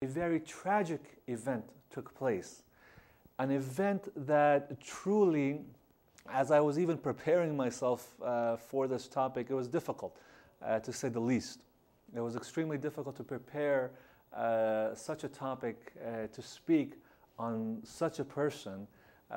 a very tragic event took place. An event that truly, as I was even preparing myself for this topic, it was difficult, to say the least. It was extremely difficult to prepare such a topic, to speak on such a person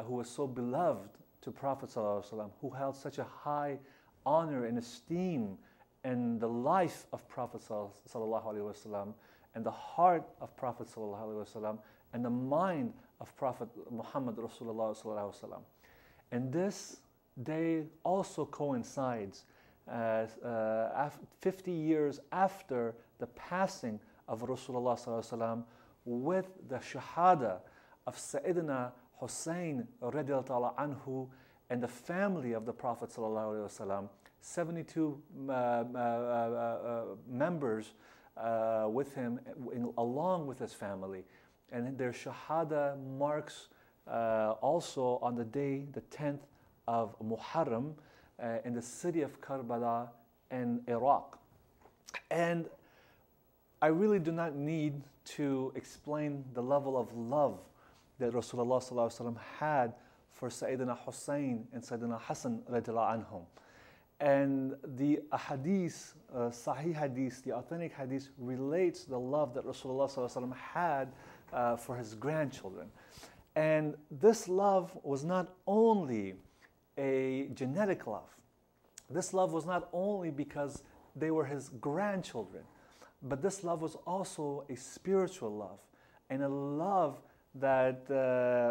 who was so beloved to Prophet ﷺ, who held such a high honor and esteem in the life of Prophet ﷺ, and the heart of Prophet ﷺ, and the mind of Prophet Muhammad Rasulullah ﷺ. And this day also coincides 50 years after the passing of Rasulullah ﷺ, with the Shahadat of Sayidina Hussain radiallahu anhu and the family of the Prophet ﷺ. 72 members with him, along with his family. And their Shahada marks also on the day, the 10th of Muharram, in the city of Karbala in Iraq. And I really do not need to explain the level of love that Rasulullah ﷺ had for Sayyidina Hussain and Sayyidina Hassan radiallahu anhum. And the hadith, Sahih hadith, the authentic hadith, relates the love that Rasulullah ﷺ had for his grandchildren. And this love was not only a genetic love. This love was not only because they were his grandchildren, but this love was also a spiritual love, and a love that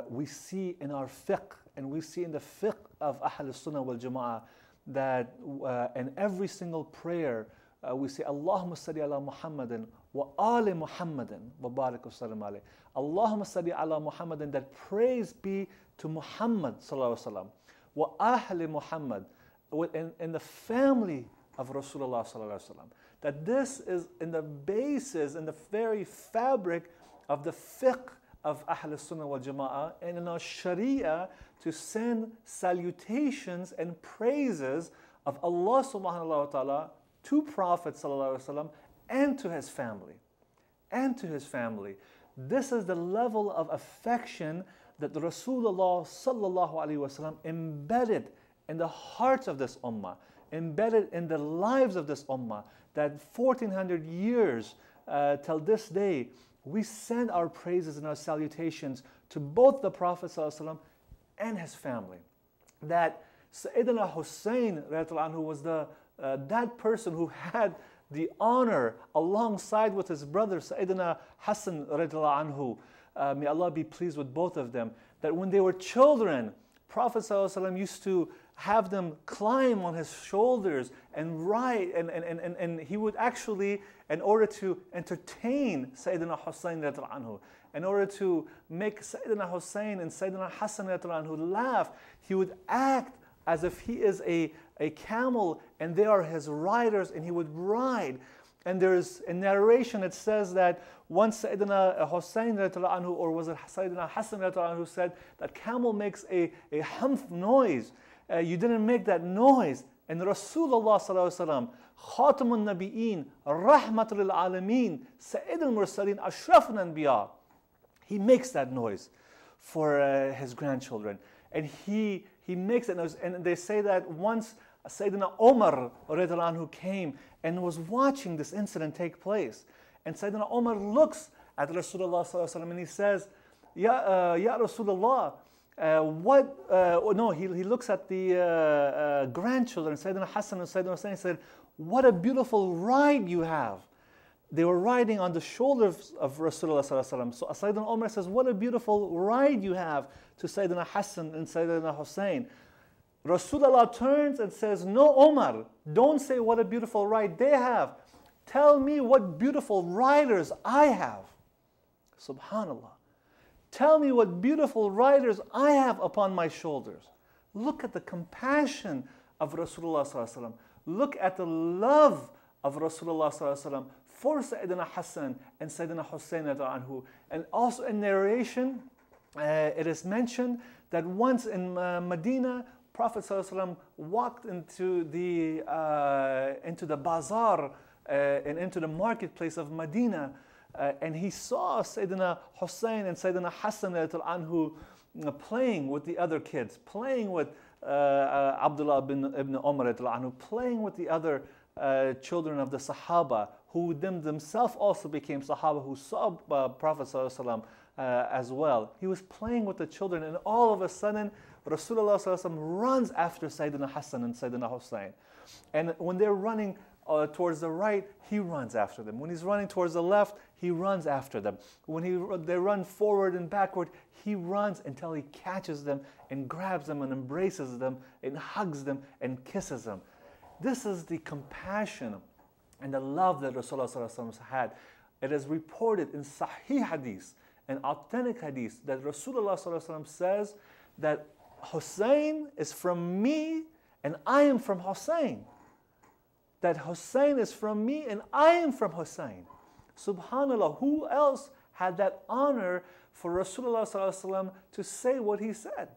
we see in our fiqh, and we see in the fiqh of Ahl Sunnah wal Jama'ah, that in every single prayer we say Allahumma salli ala Muhammadin wa ali Muhammadin wa barik wa sallim alayhi. Allahumma salli ala Muhammadin, that praise be to Muhammad sallallahu alaihi wasallam, wa ahli Muhammad, in the family of Rasulullah sallallahu alaihi wasallam. That this is in the basis, in the very fabric of the fiqh of Ahl Sunnah wal Jama'ah, and in our Sharia, to send salutations and praises of Allah subhanahu wa ta'ala to Prophet sallallahu alaihi wasallam and to his family. And to his family. This is the level of affection that the Rasulullah sallallahu alaihi wasallam embedded in the hearts of this ummah, embedded in the lives of this ummah, that 1400 years till this day, we send our praises and our salutations to both the Prophet ﷺ and his family. That Sayyidina Hussain anhu was that person who had the honor, alongside with his brother Sayyidina Hassan anhu, may Allah be pleased with both of them, that when they were children, Prophet ﷺ used to have them climb on his shoulders and ride, and he would actually, in order to entertain Sayyidina Hussain anhu, in order to make Sayyidina Hussain and Sayyidina Hassan anhu laugh, he would act as if he is a camel and they are his riders, and he would ride. And there's a narration that says that once Sayyidina Hussain anhu, or was it Sayyidina Hassan anhu, said that camel makes a humph noise. You didn't make that noise. And Rasulullah sallallahu alaihi wasallam, Khatamun Nabi'een, Rahmatul lil Alameen, Sayyid al-Mursaleen, Ashraf al-Anbiya, he makes that noise for his grandchildren. And he makes that noise. And they say that once Sayyidina Umar radiallahu anhu came and was watching this incident take place. And Sayyidina Umar looks at Rasulullah sallallahu alaihi wasallam and he says, Ya Rasulullah, he looks at the grandchildren, Sayyidina Hassan and Sayyidina Hussain, and said, what a beautiful ride you have. They were riding on the shoulders of Rasulullah sallallahu alaihi wasallam. So Sayyidina Umar says, what a beautiful ride you have, to Sayyidina Hassan and Sayyidina Hussain. Rasulullah turns and says, no, Umar, don't say what a beautiful ride they have. Tell me what beautiful riders I have. Subhanallah. Tell me what beautiful riders I have upon my shoulders. Look at the compassion of Rasulullah sallallahu alaihi wasallam. Look at the love of Rasulullah sallallahu alaihi wasallam for Sayyidina Hassan and Sayyidina Hussain anhu. And also in narration, it is mentioned that once in Medina, Prophet sallallahu alaihi wasallam walked into the bazaar and into the marketplace of Medina, and he saw Sayyidina Hussain and Sayyidina Hassan anhu playing with the other kids, playing with Abdullah ibn Umar anhu, playing with the other children of the Sahaba, who themselves also became Sahaba, who saw Prophet ﷺ, as well. He was playing with the children, and all of a sudden, Rasulullah ﷺ runs after Sayyidina Hassan and Sayyidina Hussain. And when they're running towards the right, he runs after them. When he's running towards the left, he runs after them. When they run forward and backward, he runs until he catches them and grabs them and embraces them and hugs them and kisses them. This is the compassion and the love that Rasulullah ﷺ had. It is reported in Sahih Hadith, an authentic Hadith, that Rasulullah ﷺ says that Hussain is from me and I am from Hussain. That Hussain is from me and I am from Hussain. Subhanallah, who else had that honor for Rasulullah ﷺ to say what he said?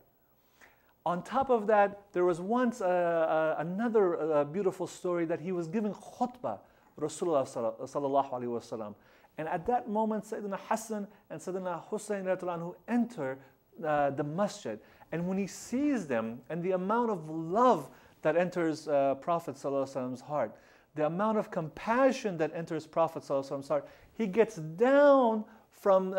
On top of that, there was once another beautiful story that he was giving khutbah, Rasulullah sallallahu alaihi wasallam. And at that moment, Sayyidina Hassan and Sayyidina Hussain anhu enter the masjid. And when he sees them and the amount of love that enters Prophet sallallahu alaihi wasallam's heart, the amount of compassion that enters Prophet sallallahu alaihi wasallam's heart, he gets down from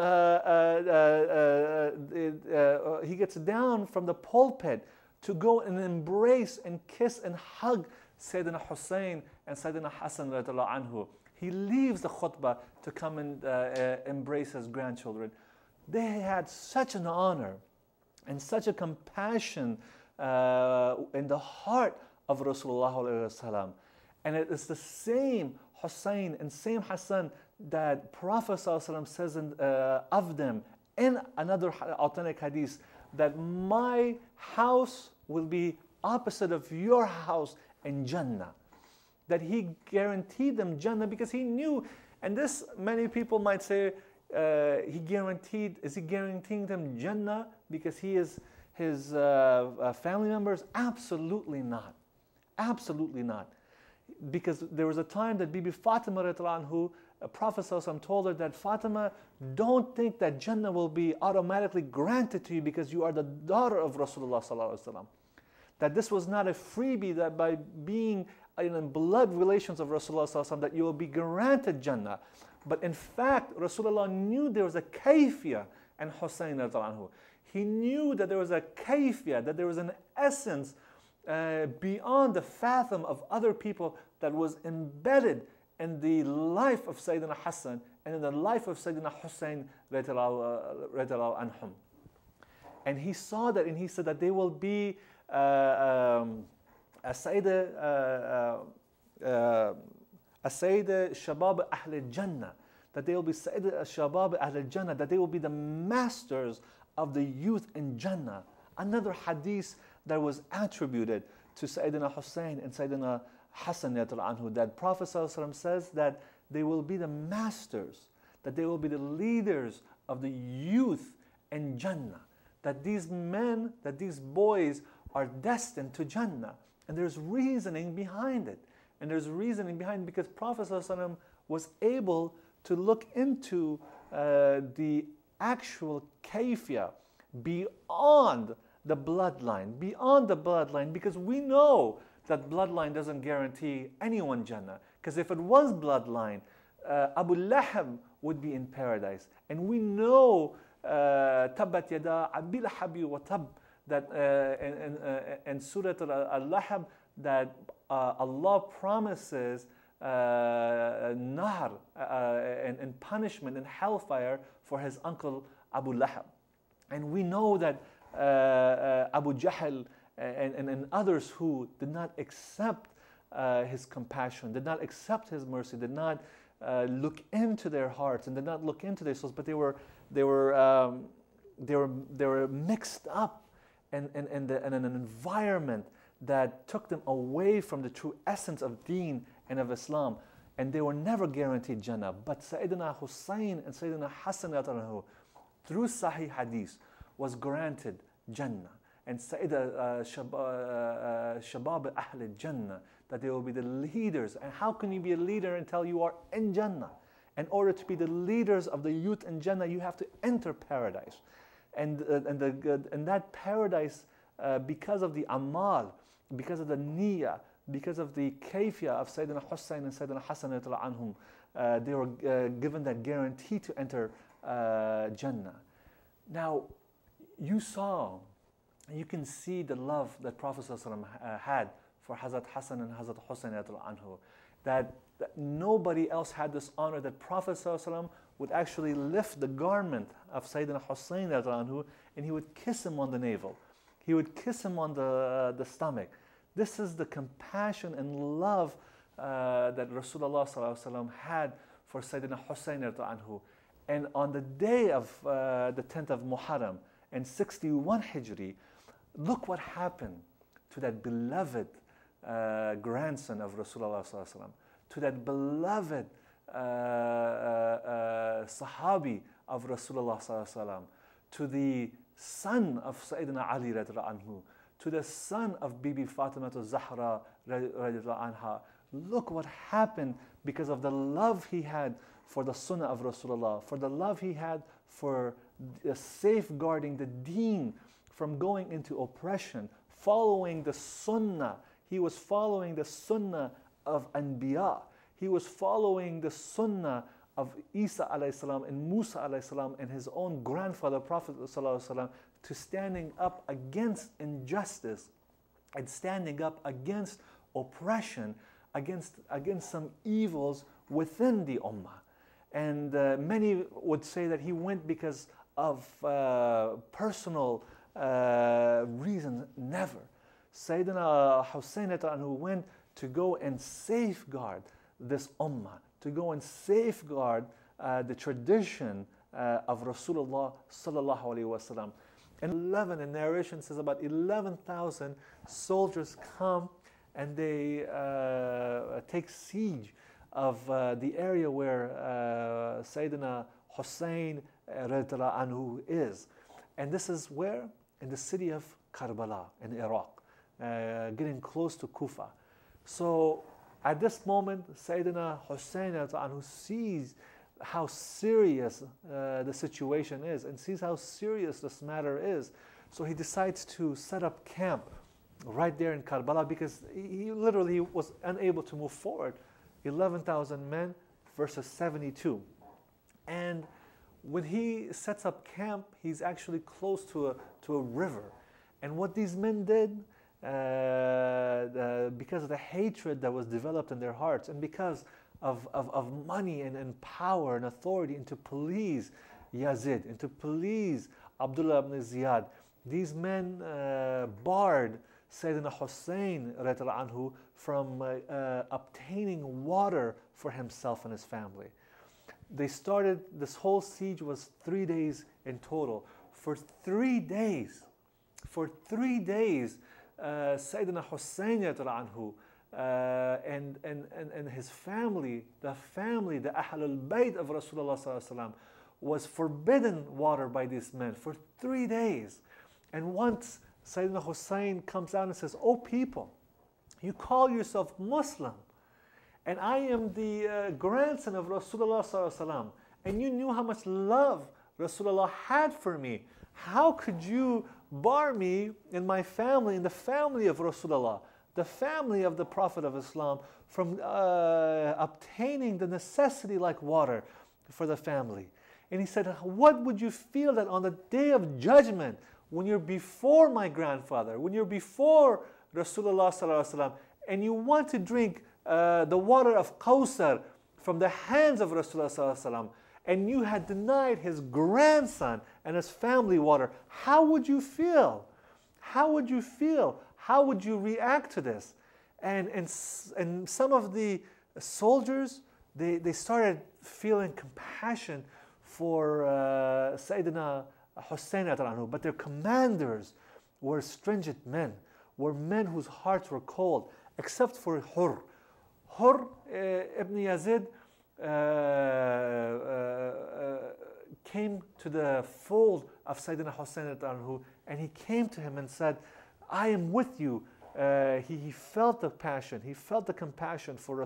the pulpit to go and embrace and kiss and hug Sayyidina Hussain and Sayyidina Hassan radiallahu anhu. He leaves the khutbah to come and embrace his grandchildren. They had such an honor and such a compassion in the heart of Rasulullah. And it is the same Hussain and same Hassan that Prophet ﷺ says of them in another authentic hadith, that my house will be opposite of your house in Jannah. That he guaranteed them Jannah because he knew, and this many people might say, is he guaranteeing them Jannah because he is his family members? Absolutely not. Absolutely not. Because there was a time that Bibi Fatima radiallahu anhu, Prophet ﷺ told her that, Fatima, don't think that Jannah will be automatically granted to you because you are the daughter of Rasulullah ﷺ. That this was not a freebie, that by being in blood relations of Rasulullah ﷺ that you will be granted Jannah. But in fact, Rasulullah knew there was a kayfiyah and Hussain radiallahu anhu. He knew that there was a kayfiyah, that there was an essence beyond the fathom of other people that was embedded in the life of Sayyidina Hassan and in the life of Sayyidina Hussain radiallahu anhum. And he saw that, and he said that they will be Sayyida Shabab Ahl al-Jannah, that they will be Sayyida Shabab Ahl al-Jannah, that they will be the masters of the youth in Jannah. Another hadith that was attributed to Sayyidina Hussain and Sayyidina Hassan anhu, that Prophet ﷺ says that they will be the masters, that they will be the leaders of the youth in Jannah, that these men, that these boys are destined to Jannah. And there's reasoning behind it. And there's reasoning behind it because Prophet ﷺ was able to look into the actual kayfiyah beyond the bloodline, because we know that bloodline doesn't guarantee anyone Jannah. Because if it was bloodline, Abu Lahab would be in paradise. And we know Tabbat Yada Abi Lahabi wa Tab, that in Surah Al-Lahab, that Allah promises Nahr and punishment and hellfire for his uncle Abu Lahab. And we know that Abu Jahl and others who did not accept his compassion, did not accept his mercy, did not look into their hearts and did not look into their souls, but they were mixed up in an environment that took them away from the true essence of Deen and of Islam, and they were never guaranteed Jannah. But Sayyidina Hussain and Sayyidina Hassan through Sahih Hadith was granted Jannah. And Sayyida Shabab Ahl Jannah, that they will be the leaders. And how can you be a leader until you are in Jannah? In order to be the leaders of the youth in Jannah, you have to enter paradise. And that paradise, because of the amal, because of the niyyah, because of the kayfiyah of Sayyidina Hussain and Sayyidina Hassan anhum, they were given that guarantee to enter Jannah. Now, you can see the love that Prophet ﷺ had for Hazrat Hassan and Hazrat Hussain anhu, that nobody else had this honor, that Prophet ﷺ would actually lift the garment of Sayyidina Hussain anhu, and he would kiss him on the navel. He would kiss him on the stomach. This is the compassion and love that Rasulullah ﷺ had for Sayyidina Hussain anhu. And on the day of the 10th of Muharram and 61 Hijri, look what happened to that beloved grandson of Rasulullah ﷺ, to that beloved Sahabi of Rasulullah ﷺ, to the son of Sayyidina Ali anhu, to the son of Bibi Fatima Zahra anha. Look what happened because of the love he had for the sunnah of Rasulullah, for the love he had for safeguarding the deen from going into oppression, following the sunnah. He was following the sunnah of Anbiya. He was following the sunnah of Isa alayhi salam and Musa alayhi salam and his own grandfather Prophet sallallahu alaihi wasallam, to standing up against injustice and standing up against oppression, against some evils within the ummah. And many would say that he went because of personal reasons. Never. Sayyidina Hussain who went to go and safeguard this ummah, to go and safeguard the tradition of Rasulullah sallallahu alaihi wasallam. And 11, the narration says about 11,000 soldiers come and they take siege of the area where Sayyidina Hussain anhu is. And this is where? In the city of Karbala in Iraq, getting close to Kufa. So at this moment, Sayyidina Hussain anhu sees how serious the situation is and sees how serious this matter is. So he decides to set up camp right there in Karbala because he literally was unable to move forward. 11,000 men versus 72. And when he sets up camp, he's actually close to a river. And what these men did, because of the hatred that was developed in their hearts and because of money and power and authority, and to please Yazid and to please Abdullah ibn Ziyad, these men barred Sayyidina Hussain anhu from obtaining water for himself and his family. They started, this whole siege was 3 days in total. For 3 days, Sayyidina Hussain anhu and his family, the Ahlul Bayt of Rasulullah sallallahu alaihi wasallam, was forbidden water by these men for 3 days. And once Sayyidina Hussain comes out and says, "Oh people, you call yourself Muslim, and I am the grandson of Rasulullah sallallahu alaihi wasallam, and you knew how much love Rasulullah had for me. How could you bar me and my family and the family of Rasulullah, the family of the Prophet of Islam, from obtaining the necessity like water for the family?" And he said, "What would you feel that on the day of judgment, when you're before my grandfather, when you're before Rasulullah sallallahu alaihi wasallam, and you want to drink the water of Kawthar from the hands of Rasulullah sallallahu alaihi wasallam, and you had denied his grandson and his family water, how would you feel? How would you feel? How would you react to this?" And some of the soldiers, they started feeling compassion for Sayyidina Hussain anhu, but their commanders were stringent men, were men whose hearts were cold, except for Hur. Hur ibn Yazid came to the fold of Sayyidina Hussain anhu, and he came to him and said, "I am with you." He felt the passion, he felt the compassion for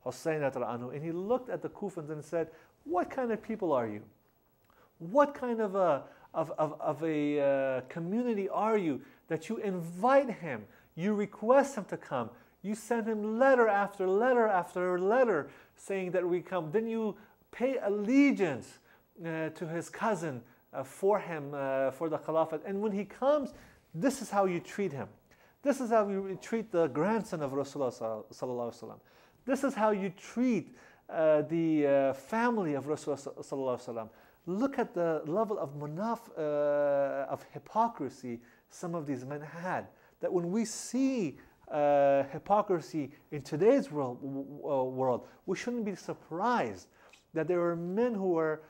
Hussain anhu, and he looked at the Kufans and said, what kind of people are you? What kind of a community are you that you invite him, you request him to come, you send him letter after letter after letter saying that we come, then you pay allegiance to his cousin for him, for the Khilafat, and when he comes, this is how you treat him. This is how you treat the grandson of Rasulullah sallallahu alaihi wasallam. This is how you treat the family of Rasulullah sallallahu alaihi wasallam. Look at the level of hypocrisy some of these men had. That when we see hypocrisy in today's world, we shouldn't be surprised that there are men who are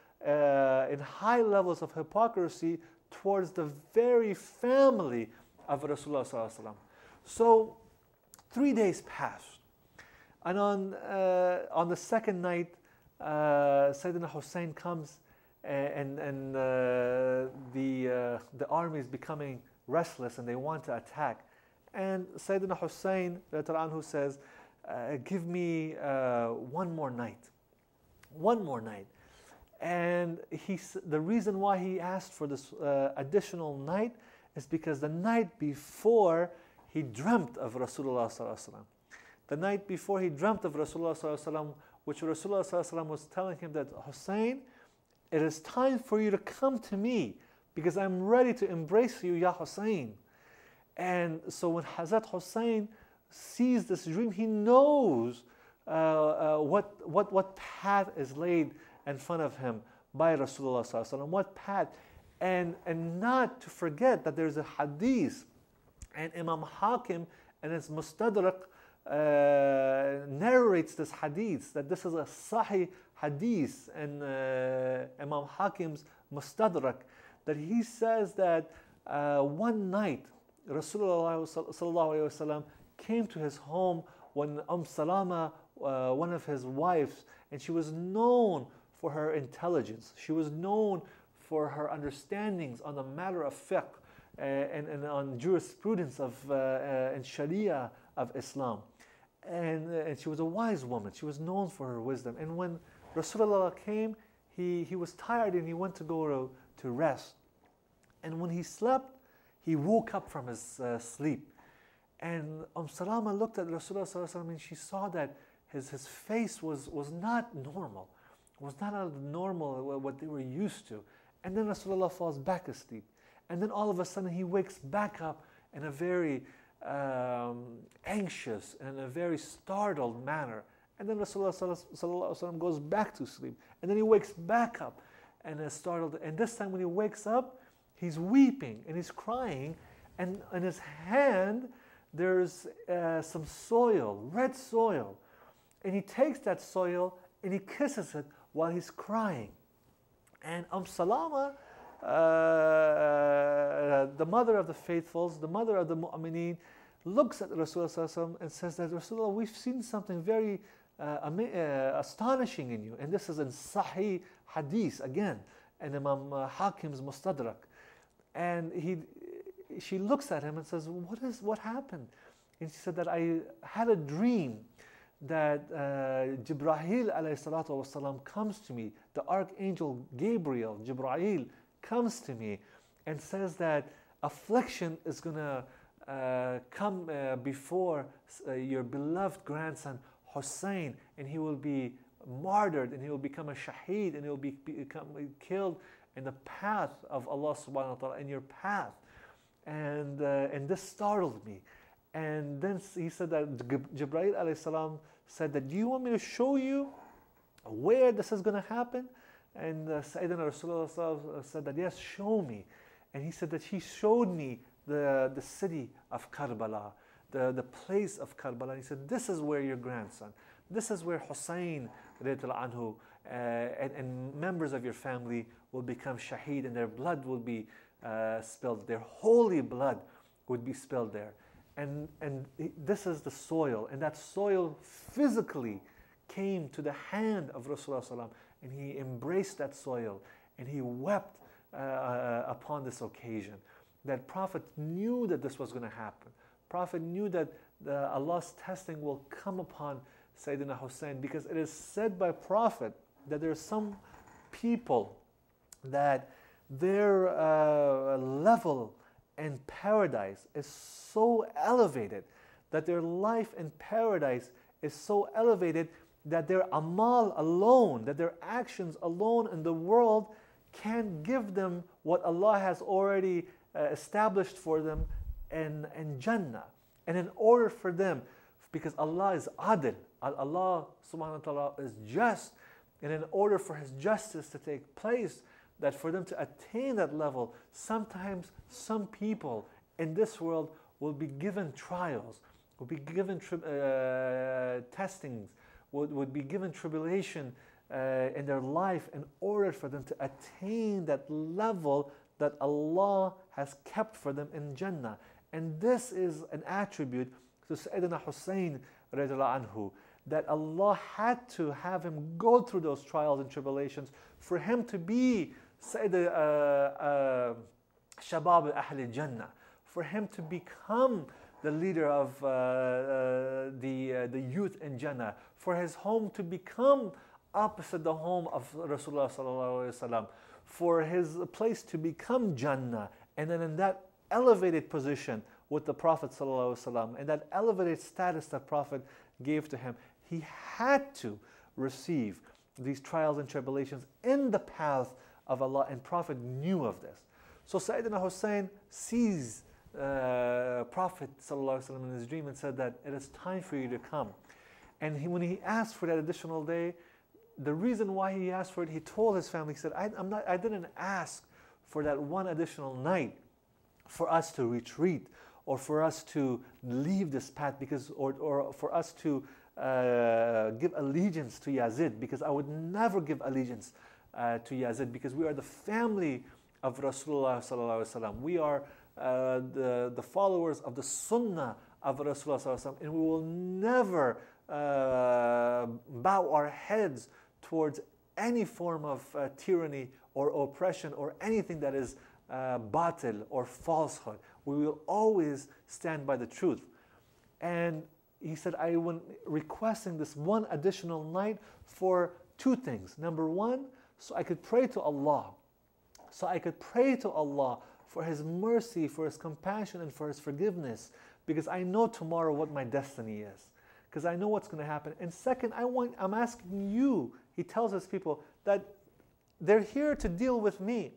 in high levels of hypocrisy towards the very family of Rasulullah sallallahu alaihi wasallam. So 3 days passed, and on the second night, Sayidina Hussain comes, and the army is becoming restless and they want to attack. And Sayyidina Hussain anhu says, give me one more night. One more night. And the reason why he asked for this additional night is because the night before he dreamt of Rasulullah sallallahu alaihi wasallam. The night before he dreamt of Rasulullah sallallahu alaihi wasallam, which Rasulullah sallallahu alaihi wasallam was telling him that, Hussain, it is time for you to come to me because I'm ready to embrace you, Ya Hussain. And so when Hazrat Hussain sees this dream, he knows what path is laid in front of him by Rasulullah sallallahu alaihi wasallam, what path, and not to forget that there's a hadith, and Imam Hakim and his Mustadrak narrates this hadith, that this is a Sahih hadith, and Imam Hakim's Mustadrak, that he says that one night Rasulullah sallallahu alaihi wasallam came to his home when Salama, one of his wives, and she was known for her intelligence. She was known for her understandings on the matter of fiqh and on jurisprudence of and Sharia of Islam. And she was a wise woman. She was known for her wisdom. And when Rasulullah came, he was tired and he went to go to rest. And when he slept, he woke up from his sleep. And Salama looked at Rasulullah sallallahu alaihi wasallam, and she saw that his face was not normal. Was not normal what they were used to. And then Rasulullah falls back asleep. And then all of a sudden he wakes back up in a very anxious and a very startled manner. And then Rasulullah sallallahu alaihi wasallam goes back to sleep. And then he wakes back up and is startled. And this time when he wakes up, he's weeping and he's crying. And in his hand, there's some soil, red soil. And he takes that soil and he kisses it while he's crying. And Salama, the mother of the faithfuls, the mother of the mu'mineen, looks at Rasulullah and says that, Rasulullah, we've seen something very astonishing in you. And this is in Sahih Hadith, again, and Imam Hakim's Mustadrak. And she looks at him and says, what happened? And she said that I had a dream that Jibreel alayhi salatu wasalam comes to me, the Archangel Gabriel, Jibreel, comes to me and says that affliction is going to come before your beloved grandson Hussain, and he will be martyred, and he will become a shaheed, and he will become killed in the path of Allah subhanahu wa ta'ala, in your path. And this startled me. And then he said that Jibreel alayhi salam said that, do you want me to show you where this is going to happen? And Sayyidina Rasulullah said that, yes, show me. And he said that he showed me the city of Karbala, the place of Karbala. And he said, this is where your grandson, this is where Hussain anhu, and members of your family will become shaheed, and their blood will be spilled, their holy blood would be spilled there. And this is the soil, and that soil physically came to the hand of Rasulullah, and he embraced that soil, and he wept upon this occasion. That Prophet knew that this was going to happen. Prophet knew that Allah's testing will come upon Sayyidina Hussain, because it is said by Prophet that there are some people that their level in paradise is so elevated, that their life in paradise is so elevated that their amal alone, that their actions alone in the world can give them what Allah has already established for them in Jannah. And in order for them, because Allah is adil, Allah subhanahu wa ta'ala is just, and in order for His justice to take place, that for them to attain that level, sometimes some people in this world will be given trials, will be given testings, would be given tribulation in their life in order for them to attain that level that Allah has kept for them in Jannah. And this is an attribute to Sayyidina Hussain radiallahu anhu, that Allah had to have him go through those trials and tribulations for him to be Sayyid Shabab Ahl Jannah, for him to become the leader of the youth in Jannah, for his home to become opposite the home of Rasulullah sallallahu alaihi wasallam, for his place to become Jannah, and then in that elevated position with the Prophet sallallahu alaihi wasallam, and that elevated status that Prophet gave to him, he had to receive these trials and tribulations in the path of Allah, and Prophet knew of this. So Sayyidina Hussain sees Prophet ﷺ in his dream and said that it is time for you to come. And when he asked for that additional day, the reason why he asked for it, he told his family, he said, I didn't ask for that one additional night for us to retreat, or for us to leave this path, because, or for us to give allegiance to Yazid, because I would never give allegiance to Yazid, because we are the family of Rasulullah sallallahu alaihi wasallam. We are the followers of the Sunnah of Rasulullah sallallahu alaihi wasallam, and we will never bow our heads towards any form of tyranny or oppression or anything that is batil or falsehood. We will always stand by the truth. And he said, I was requesting this one additional night for two things. Number one, so I could pray to Allah. So I could pray to Allah for His mercy, for His compassion, and for His forgiveness, because I know tomorrow what my destiny is, because I know what's going to happen. And second, I'm asking you, he tells his people, that they're here to deal with me.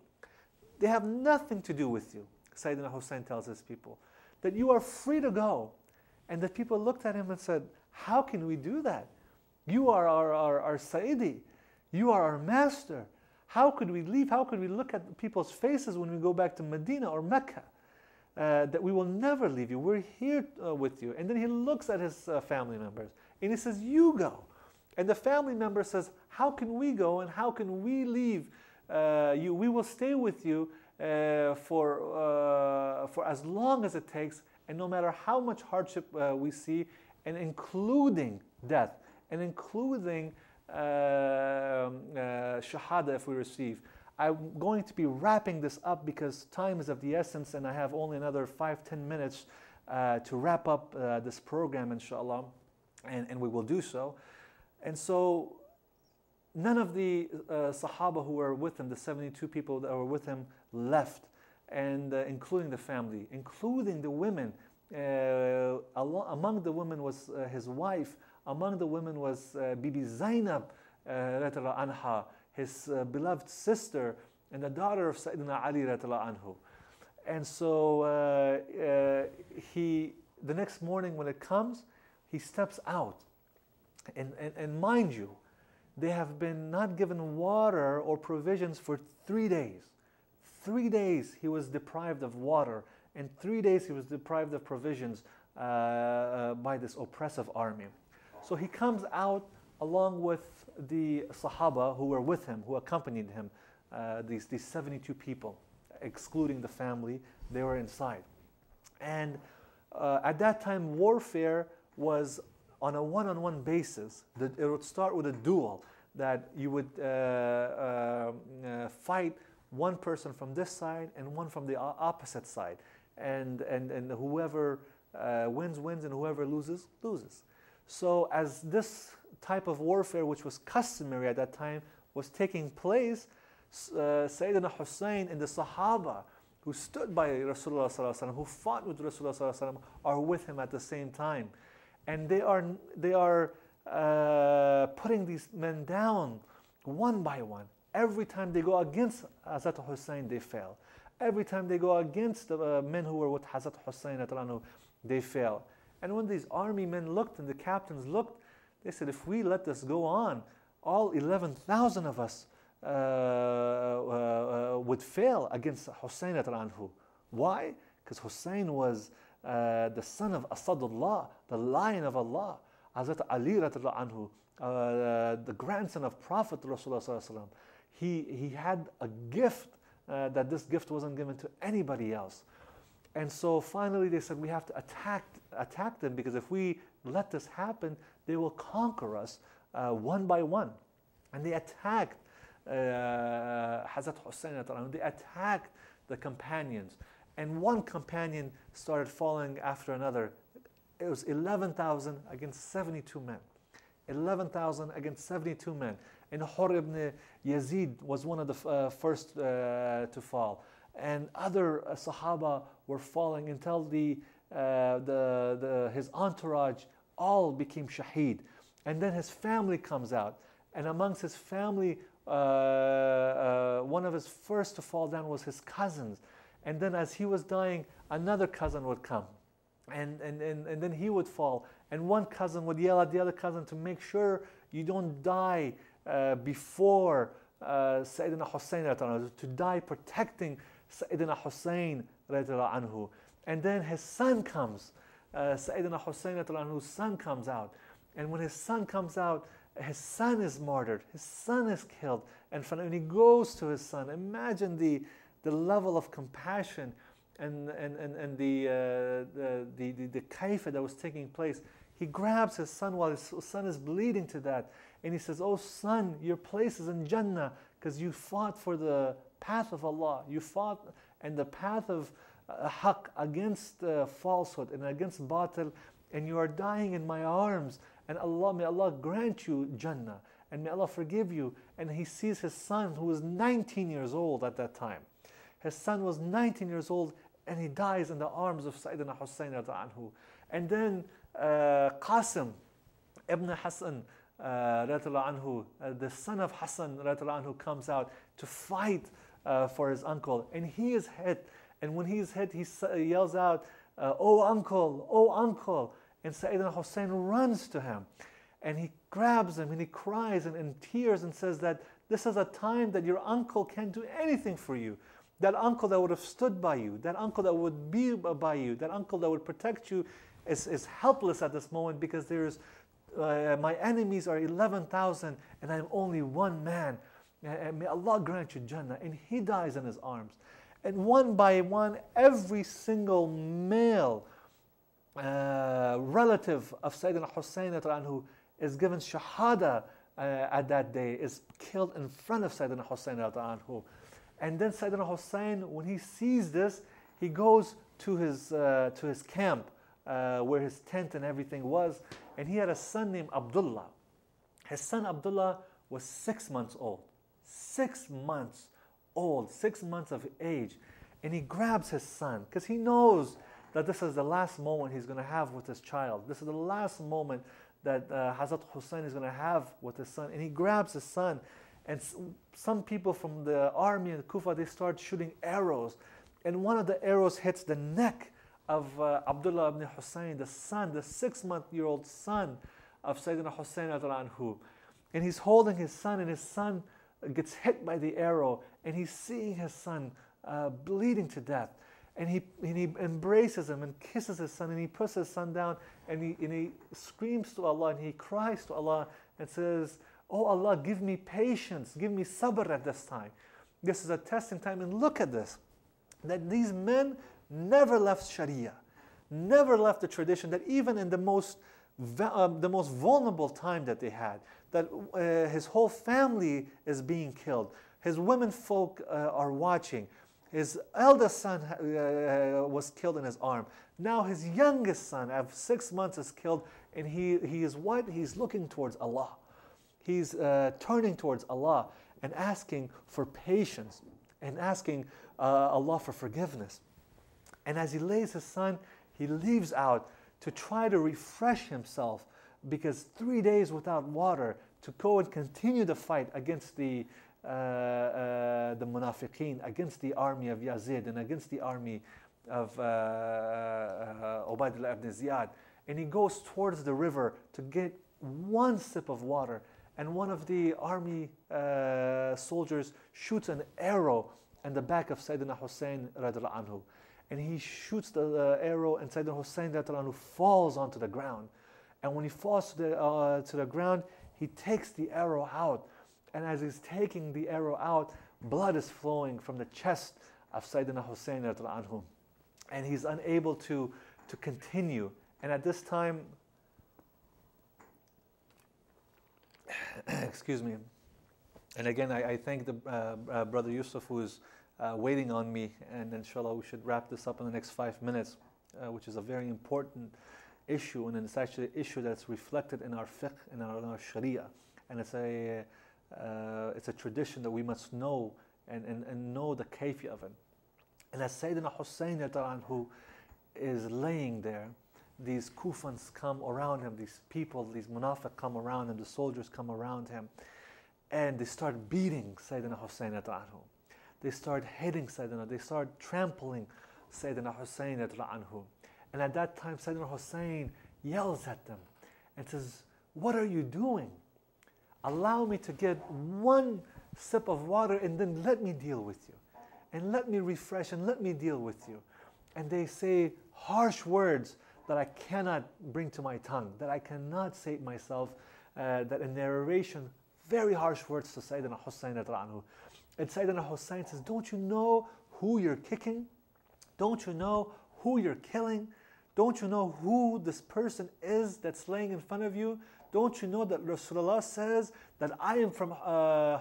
They have nothing to do with you. Sayyidina Hussain tells his people that you are free to go. And the people looked at him and said, how can we do that? You are our Sayyidi. You are our master. How could we leave? How could we look at people's faces when we go back to Medina or Mecca? That we will never leave you. We're here with you. And then he looks at his family members and he says, you go. And the family member says, how can we go and how can we leave you? We will stay with you for as long as it takes, and no matter how much hardship we see, and including death, and including Shahadat if we receive. I'm going to be wrapping this up because time is of the essence, and I have only another 5-10 minutes to wrap up this program, inshallah, and we will do so. And so none of the Sahaba who were with him, the 72 people that were with him, left, and including the family, including the women. Among the women was his wife. Among the women was Bibi Zainab radiallahu anha, his beloved sister, and the daughter of Sayyidina Ali radiallahu anhu. And so the next morning when it comes, he steps out. And mind you, they have been not given water or provisions for 3 days. 3 days he was deprived of water, and 3 days he was deprived of provisions by this oppressive army. So he comes out along with the Sahaba who were with him, who accompanied him, these 72 people, excluding the family. They were inside. And at that time, warfare was on a one-on-one basis. It would start with a duel, that you would fight one person from this side and one from the opposite side. And whoever wins, wins, and whoever loses, loses. So as this type of warfare, which was customary at that time, was taking place, Sayyidina Hussain and the Sahaba who stood by Rasulullah sallallahu alaihi wasallam, who fought with Rasulullah sallallahu alaihi wasallam, are with him at the same time, and they are putting these men down one by one. Every time they go against Hazrat Hussain, they fail. Every time they go against the men who were with Hazrat Hussain, they fail. And when these army men looked and the captains looked, they said, if we let this go on, all 11,000 of us would fail against Hussain. Why? Because Hussain was the son of Asadullah, the lion of Allah. Hazrat Ali, the grandson of Prophet Rasulullah, he had a gift that this gift wasn't given to anybody else. And so finally they said, we have to attack them, because if we let this happen, they will conquer us one by one. And they attacked Hazrat Hussain, they attacked the companions. And one companion started falling after another. It was 11,000 against 72 men. 11,000 against 72 men. And Hur ibn Yazid was one of the first to fall. And other Sahaba were falling until his entourage all became shaheed. And then his family comes out. And amongst his family, one of his first to fall down was his cousins. And then as he was dying, another cousin would come. And then he would fall. And one cousin would yell at the other cousin to make sure you don't die before Sayyidina Hussain, to die protecting Sayyidina Hussain. And then his son comes. Sayyidina Hussain's son comes out. And when his son comes out, his son is martyred, his son is killed. And when he goes to his son, imagine the level of compassion and the kaifa that was taking place. He grabs his son while his son is bleeding to death, and he says, "Oh son, your place is in Jannah, because you fought for the path of Allah. You fought in the path of haqq, against falsehood and against batil, and you are dying in my arms. And may Allah grant you Jannah, and may Allah forgive you." And he sees his son, who was 19 years old at that time. His son was 19 years old, and he dies in the arms of Sayyidina Hussain. And then Qasim ibn Hassan, the son of Hassan, comes out to fight for his uncle. And he is hit. And when he is hit, he yells out, "Oh uncle, oh uncle." And Sayyidina Hussain runs to him, and he grabs him, and he cries and in tears and says that this is a time that your uncle can't do anything for you. That uncle that would have stood by you, that uncle that would be by you, that uncle that would protect you is helpless at this moment, because there's my enemies are 11,000 and I'm only one man. And may Allah grant you Jannah. And he dies in his arms. And one by one, every single male relative of Sayyidina Hussain who is given Shahada at that day, is killed in front of Sayyidina Hussain. And then Sayyidina Hussain, when he sees this, he goes to his camp where his tent and everything was, and he had a son named Abdullah. His son Abdullah was 6 months old. 6 months old, 6 months of age. And he grabs his son, because he knows that this is the last moment he's going to have with his child. This is the last moment that Hazrat Hussain is going to have with his son. And he grabs his son, and some people from the army in Kufa, they start shooting arrows. And one of the arrows hits the neck of Abdullah ibn Hussain, the son, the 6-month-old son of Sayyidina Hussain anhu. And he's holding his son, and his son gets hit by the arrow, and he's seeing his son bleeding to death. And he embraces him and kisses his son, and he puts his son down, and he screams to Allah, and he cries to Allah and says, "Oh Allah, give me patience, give me sabr at this time. This is a testing time." And look at this, that these men never left Sharia, never left the tradition, that even in the most vulnerable time that they had, that his whole family is being killed, his women folk are watching, His eldest son was killed in his arm. Now his youngest son, of 6 months, is killed, and he is what? He's looking towards Allah. He's turning towards Allah and asking for patience and asking Allah for forgiveness. And as he lays his son, he leaves out to try to refresh himself, because 3 days without water to go and continue the fight against the munafiqeen, against the army of Yazid and against the army of Ubaydullah ibn Ziyad. And he goes towards the river to get one sip of water, and one of the army soldiers shoots an arrow in the back of Sayyidina Hussain radiallahu anhu. And he shoots the arrow, and Sayyidina Hussain radiallahu anhu falls onto the ground. And when he falls to the ground, he takes the arrow out. And as he's taking the arrow out, blood is flowing from the chest of Sayyidina Hussain radiallahu anhu. And he's unable to continue. And at this time, excuse me, and again, I thank the Brother Yusuf, who is waiting on me, and inshallah we should wrap this up in the next 5 minutes, which is a very important issue, and it's actually an issue that's reflected in our fiqh, in our sharia, and it's a tradition that we must know and know the kayfi of it. And as Sayyidina Hussain who is laying there, these Kufans come around him, these people, these munafiq come around him, the soldiers come around him, and they start beating Sayyidina Hussain anhu. They start hitting Sayyidina, they start trampling Sayyidina Hussain anhu. And at that time, Sayyidina Hussain yells at them and says, "What are you doing? Allow me to get one sip of water, and then let me deal with you. And let me refresh, and let me deal with you." And they say harsh words that I cannot bring to my tongue, that I cannot say it myself, that in narration, very harsh words to Sayyidina Hussain anhu. And Sayyidina Hussain says, "Don't you know who you're kicking? Don't you know who you're killing? Don't you know who this person is that's laying in front of you? Don't you know that Rasulullah says that I am from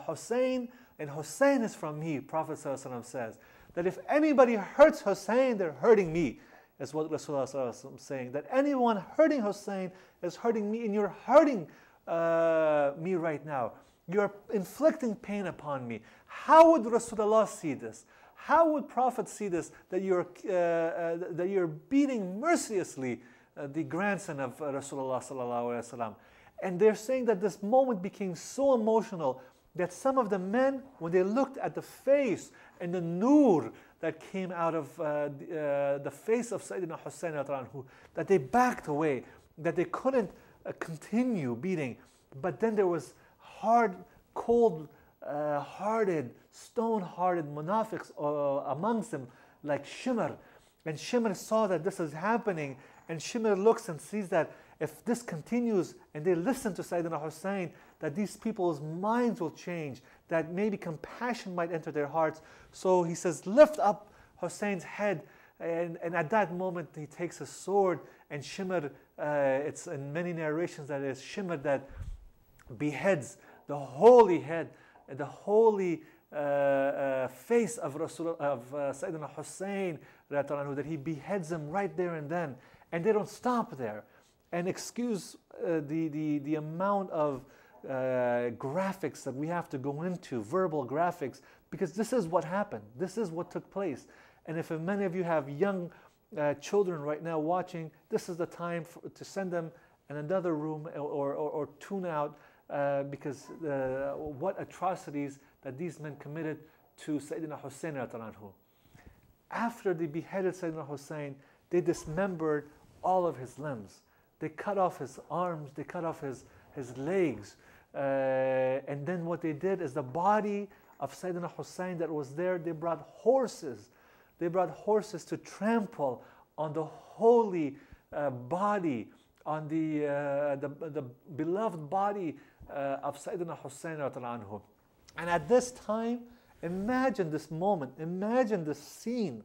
Hussain, and Hussain is from me?" Prophet ﷺ says that if anybody hurts Hussain, they're hurting me. Is what Rasulullah ﷺ is saying. That anyone hurting Hussain is hurting me, and you're hurting me right now. You're inflicting pain upon me. How would Rasulullah see this? How would Prophet see this, that you're beating mercilessly the grandson of Rasulullah sallallahu alaihi wasallam? And they're saying that this moment became so emotional that some of the men, when they looked at the face and the nur that came out of the face of Sayyidina Hussain anhu, that they backed away, that they couldn't continue beating. But then there was hard, cold-hearted, stone-hearted munafiqs amongst them, like Shimr. And Shimr saw that this is happening, and Shimr looks and sees that if this continues and they listen to Sayyidina Hussain, that these people's minds will change, that maybe compassion might enter their hearts. So he says, "Lift up Hussein's head." And at that moment he takes a sword, and Shimr, it's in many narrations that it's Shimr that beheads the holy head, the holy face of Sayyidina Hussain, that he beheads him right there and then. And they don't stop there. And excuse the amount of graphics that we have to go into, verbal graphics, because this is what happened. This is what took place. And if many of you have young children right now watching, this is the time to send them in another room or tune out, because what atrocities that these men committed to Sayyidina Hussain anhu. After they beheaded Sayyidina Hussain, they dismembered all of his limbs. They cut off his arms, they cut off his legs. And then what they did is the body of Sayyidina Hussain that was there, they brought horses. They brought horses to trample on the holy body, on the beloved body of Sayyidina Hussain anhu. And at this time, imagine this moment, imagine the scene.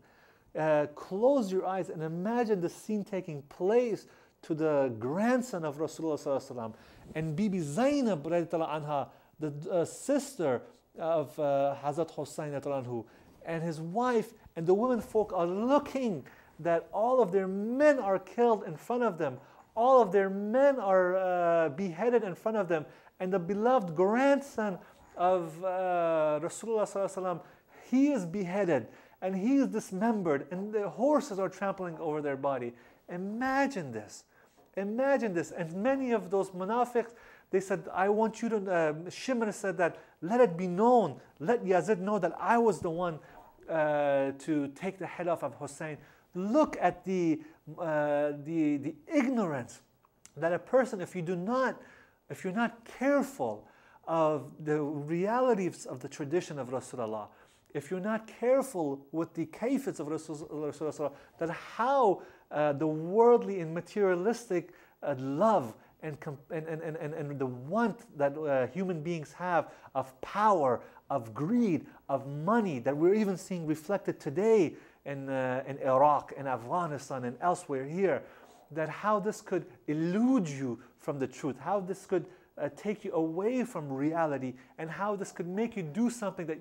Close your eyes and imagine the scene taking place to the grandson of Rasulullah sallallahu alaihi wasallam, and Bibi Zainab radiallahu anha, the sister of Hazrat Hussain anhu, and his wife and the women folk are looking that all of their men are killed in front of them. All of their men are beheaded in front of them. And the beloved grandson of Rasulullah sallallahu alaihi wasallam, he is beheaded and he is dismembered, and the horses are trampling over their body. Imagine this. Imagine this. And many of those munafiqs, they said, I want you to, Shimr said that, let it be known, let Yazid know that I was the one to take the head off of Hussain. Look at the ignorance that a person, if you're not careful of the realities of the tradition of Rasulullah, if you're not careful with the kayfiyats of Rasulullah, that how the worldly and materialistic love and the want that human beings have of power, of greed, of money, that we're even seeing reflected today in Iraq, in Afghanistan, and elsewhere here, that how this could elude you from the truth, how this could take you away from reality, and how this could make you do something that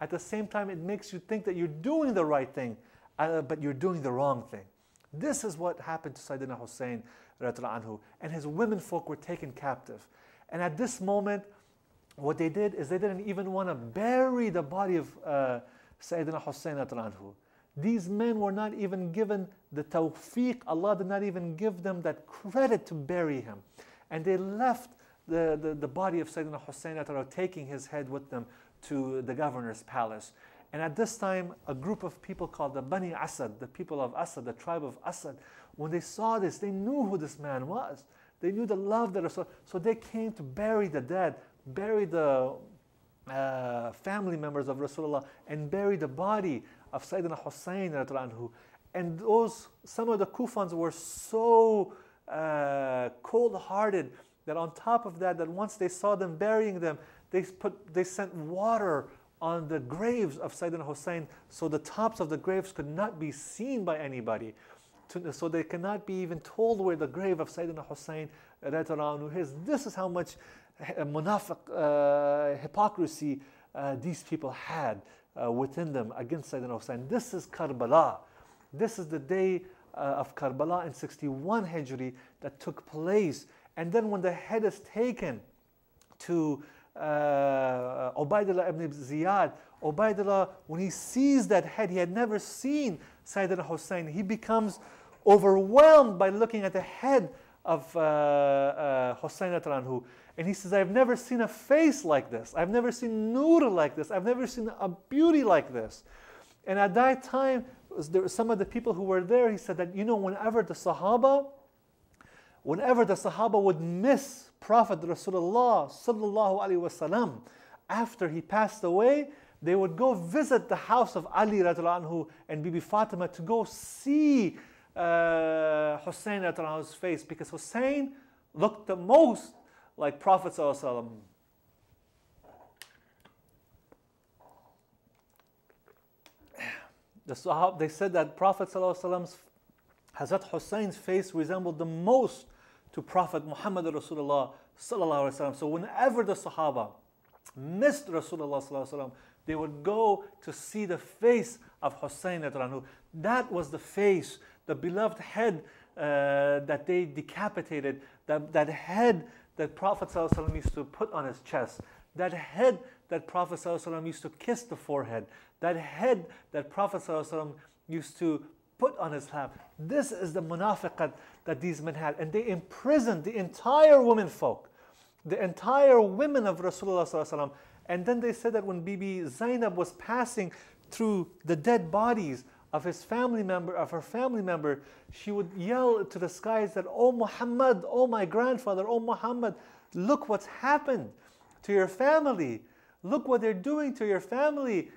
at the same time it makes you think that you're doing the right thing, but you're doing the wrong thing. This is what happened to Sayidina Hussain anhu, and his women folk were taken captive. And at this moment, what they did is they didn't even want to bury the body of Sayidina Hussain anhu. These men were not even given the tawfiq. Allah did not even give them that credit to bury him. And they left the body of Sayyidina Hussain, taking his head with them to the governor's palace. And at this time, a group of people called the Bani Asad, the people of Asad, the tribe of Asad, when they saw this, they knew who this man was. They knew the love that Rasul. So they came to bury the dead, bury the family members of Rasulullah, and bury the body of Sayyidina Hussain anhu. And some of the Kufans were so cold-hearted that on top of that, that once they saw them burying them, they sent water on the graves of Sayyidina Hussain, so the tops of the graves could not be seen by anybody. So they cannot be even told where the grave of Sayyidina Hussain is. This is how much munafiq hypocrisy these people had within them against Sayyidina Hussain. This is Karbala. This is the day of Karbala in 61 Hijri that took place. And then when the head is taken to Ubaidullah ibn Ziyad, Ubaidullah, when he sees that head, he had never seen Sayyidina Hussain. He becomes overwhelmed by looking at the head of Hussain anhu. And he says, I've never seen a face like this. I've never seen nur like this. I've never seen a beauty like this. And at that time, some of the people who were there, he said that, whenever the Sahaba would miss Prophet Rasulullah sallallahu alaihi wasallam after he passed away, they would go visit the house of Ali radiallahu anhu and Bibi Fatima to go see Hussain radiallahu anhu's face, because Hussain looked the most like Prophet sallallahu alaihi wasallam. The Sahaba, they said that Prophet sallallahu alaihi wasallam's Hazrat Hussein's face resembled the most to Prophet Muhammad Rasulullah sallallahu alaihi wasallam. So whenever the Sahaba missed Rasulullah sallallahu alaihi wasallam, they would go to see the face of Hussain anhu. That was the face, the beloved head that they decapitated, that head that Prophet sallallahu alaihi wasallam used to put on his chest, that head that Prophet sallallahu alaihi wasallam used to kiss the forehead, that head that Prophet sallallahu alaihi wasallam used to put on his lap. This is the munafiqat that these men had. And they imprisoned the entire women folk, the entire women of Rasulullah sallallahu alaihi wasallam. And then they said that when Bibi Zainab was passing through the dead bodies of her family member, she would yell to the skies that, "Oh Muhammad, oh my grandfather, oh Muhammad, look what's happened to your family. Look what they're doing to your family.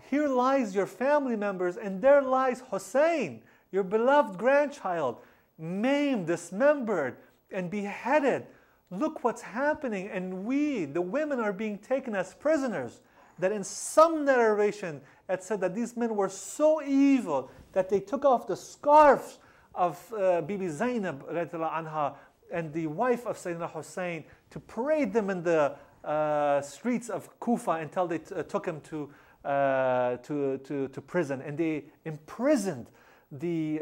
Here lies your family members, and there lies Hussain, your beloved grandchild, maimed, dismembered, and beheaded. Look what's happening, and we, the women, are being taken as prisoners." That in some narration, it said that these men were so evil that they took off the scarves of Bibi Zainab anha and the wife of Sayyidina Hussain to parade them in the streets of Kufa until they took him to to prison, and they imprisoned the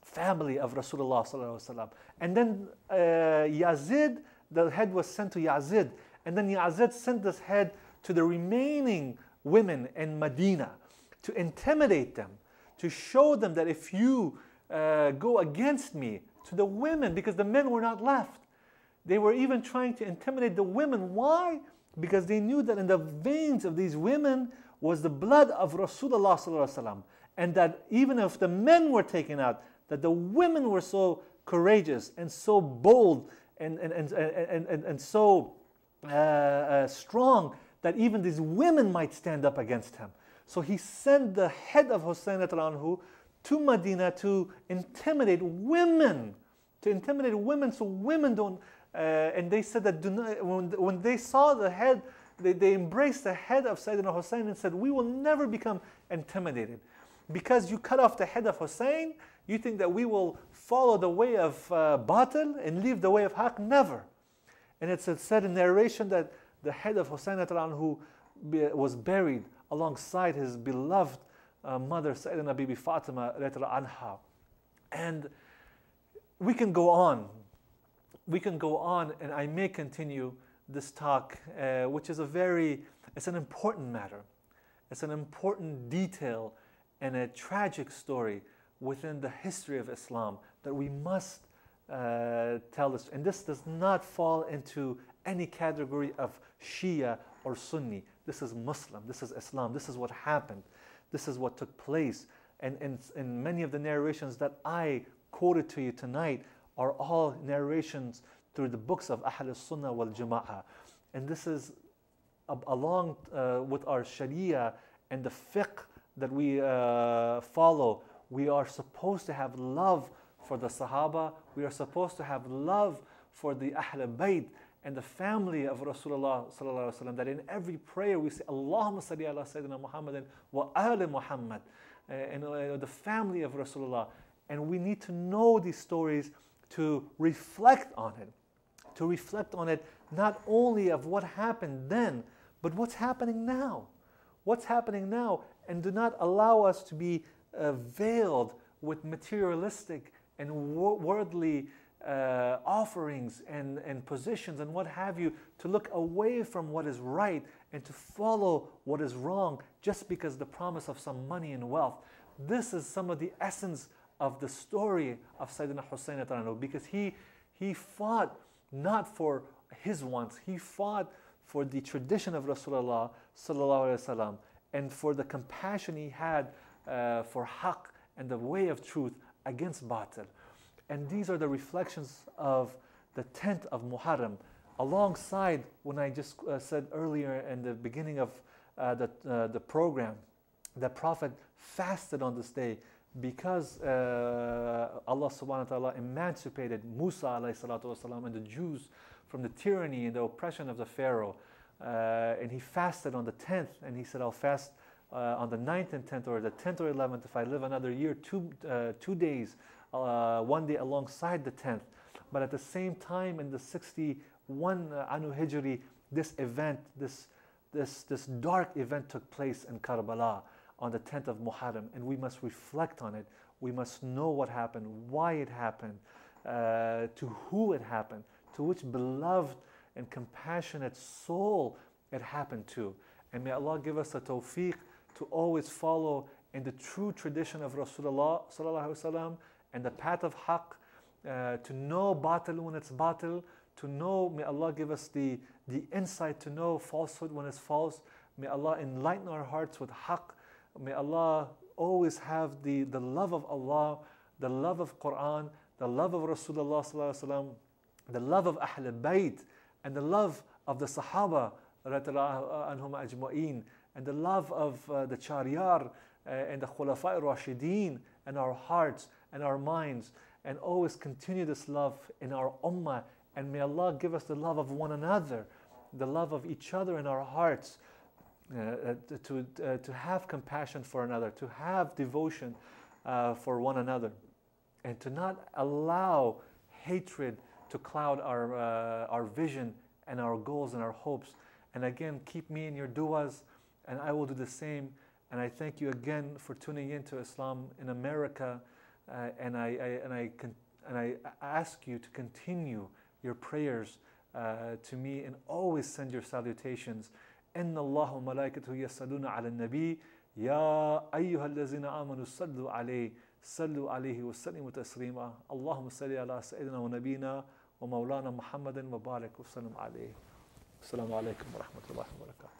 family of Rasulullah sallallahu alaihi wasallam. And then Yazid, the head was sent to Yazid, and then Yazid sent this head to the remaining women in Medina to intimidate them, to show them that if you go against me, to the women, because the men were not left. They were even trying to intimidate the women. Why? Because they knew that in the veins of these women was the blood of Rasulullah sallallahu alaihi wasallam, and that even if the men were taken out, that the women were so courageous and so bold and so strong that even these women might stand up against him. So he sent the head of Hussain anhu to Medina to intimidate women, so women don't. And they said that when they saw the head, they embraced the head of Sayyidina Hussain and said, we will never become intimidated. Because you cut off the head of Hussain, you think that we will follow the way of batil and leave the way of haq? Never. And it's said in narration that the head of Hussain who was buried alongside his beloved mother, Sayyidina Bibi Fatima anha. And we can go on. We can go on, and I may continue this talk, which is it's an important matter. It's an important detail and a tragic story within the history of Islam that we must tell this. And this does not fall into any category of Shia or Sunni. This is Muslim, this is Islam, this is what happened, this is what took place. And in many of the narrations that I quoted to you tonight are all narrations through the books of Ahl al-Sunnah wal Jama'ah. And this is along with our Sharia and the fiqh that we follow. We are supposed to have love for the Sahaba. We are supposed to have love for the Ahl al-Bayt and the family of Rasulullah sallallahu alaihi wasallam. That in every prayer we say, Allahumma salli ala Sayyidina Muhammadin wa ali Muhammad, and the family of Rasulullah. And we need to know these stories to reflect on it. To reflect on it not only of what happened then, but what's happening now. What's happening now, and do not allow us to be veiled with materialistic and worldly offerings and positions and what have you, to look away from what is right and to follow what is wrong just because the promise of some money and wealth. This is some of the essence of the story of Sayyidina Hussain because he fought not for his wants, he fought for the tradition of Rasulullah sallallahu alaihi wasallam and for the compassion he had for haqq and the way of truth against batil. And these are the reflections of the 10th of Muharram, alongside when I just said earlier in the beginning of the program, the Prophet fasted on this day because Allah subhanahu wa ta'ala emancipated Musa alayhi salatu wasalam and the Jews from the tyranny and the oppression of the Pharaoh. And he fasted on the 10th, and he said, I'll fast on the 9th and 10th, or the 10th or 11th, if I live another year, 2 days, one day alongside the 10th. But at the same time, in the 61 Anu Hijri, this event, this dark event took place in Karbala on the 10th of Muharram, and we must reflect on it. We must know what happened, why it happened, to who it happened, to which beloved and compassionate soul it happened to. And may Allah give us a tawfiq to always follow in the true tradition of Rasulullah sallallahu alaihi wasallam and the path of haqq, to know batil when it's batil, to know, may Allah give us the insight to know falsehood when it's false. May Allah enlighten our hearts with haqq. May Allah always have the love of Allah, the love of Quran, the love of Rasulullah sallallahu alaihi wasallam, the love of Ahl al-Bayt, and the love of the Sahaba anhum ajma'een, and the love of the Chariyar and the Khulafa Rashideen in our hearts and our minds, and always continue this love in our ummah. And may Allah give us the love of one another, the love of each other in our hearts, to have compassion for another, to have devotion for one another, and to not allow hatred to cloud our vision and our goals and our hopes. And again, keep me in your du'as. and I will do the same. And I thank you again for tuning in to Islam in America, and I ask you to continue your prayers to me, and always send your salutations. إن الله وملائكته يصلون على النبي يا أيها الذين آمنوا صلوا عليه وسلموا تسليما اللهم صل على سيدنا ونبينا ومولانا محمد وبارك وسلم عليه. السلام عليكم ورحمة الله وبركاته.